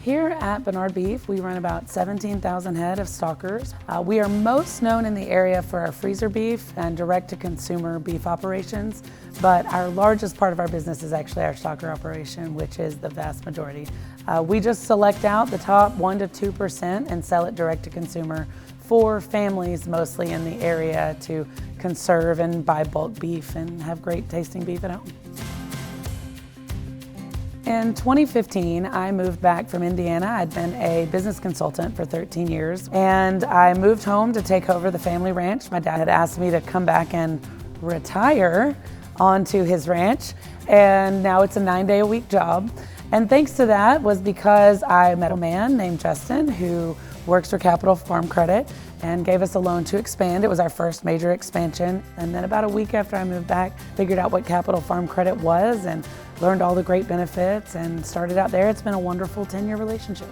Here at Barnard Beef, we run about 17,000 head of stockers. We are most known in the area for our freezer beef and direct-to-consumer beef operations, but our largest part of our business is actually our stocker operation, which is the vast majority. We just select out the top 1 to 2% and sell it direct-to-consumer for families mostly in the area to conserve and buy bulk beef and have great tasting beef at home. In 2015, I moved back from Indiana. I'd been a business consultant for 13 years, and I moved home to take over the family ranch. My dad had asked me to come back and retire onto his ranch, and now it's a 9-day-a-week job. And thanks to that was because I met a man named Justin who works for Capital Farm Credit and gave us a loan to expand. It was our first major expansion. And then about a week after I moved back, figured out what Capital Farm Credit was and learned all the great benefits and started out there. It's been a wonderful 10-year relationship.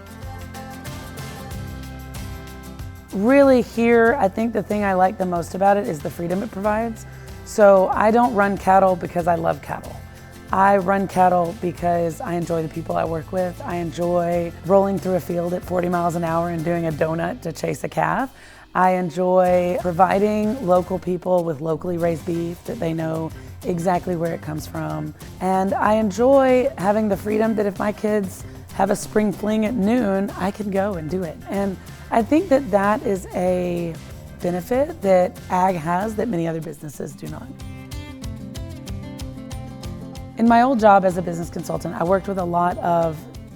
Really here, I think the thing I like the most about it is the freedom it provides. So I don't run cattle because I love cattle. I run cattle because I enjoy the people I work with. I enjoy rolling through a field at 40 miles an hour and doing a donut to chase a calf. I enjoy providing local people with locally raised beef that they know exactly where it comes from. And I enjoy having the freedom that if my kids have a spring fling at noon, I can go and do it. And I think that that is a benefit that ag has that many other businesses do not. In my old job as a business consultant, I worked with a lot of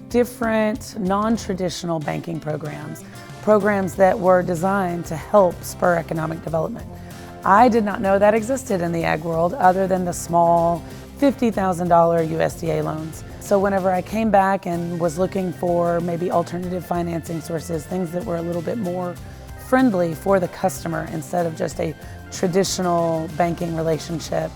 different non-traditional banking programs that were designed to help spur economic development. I did not know that existed in the ag world other than the small $50,000 USDA loans. So whenever I came back and was looking for maybe alternative financing sources, things that were a little bit more friendly for the customer instead of just a traditional banking relationship,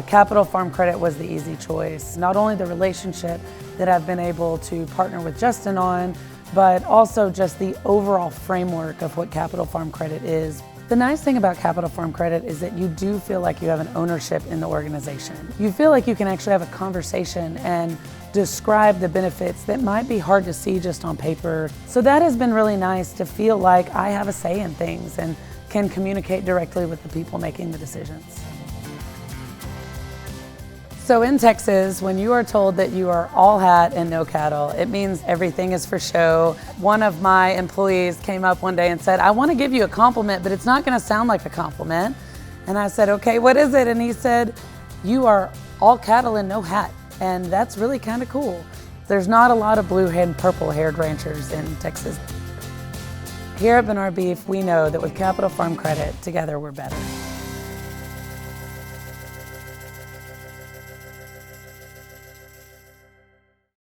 Capital Farm Credit was the easy choice. Not only the relationship that I've been able to partner with Justin on, but also just the overall framework of what Capital Farm Credit is. The nice thing about Capital Farm Credit is that you do feel like you have an ownership in the organization. You feel like you can actually have a conversation and describe the benefits that might be hard to see just on paper. So that has been really nice to feel like I have a say in things and can communicate directly with the people making the decisions. So in Texas, when you are told that you are all hat and no cattle, it means everything is for show. One of my employees came up one day and said, "I want to give you a compliment, but it's not going to sound like a compliment." And I said, "Okay, what is it?" And he said, "You are all cattle and no hat." And that's really kind of cool. There's not a lot of blue-haired, purple-haired ranchers in Texas. Here at Barnard Beef, we know that with Capital Farm Credit, together we're better.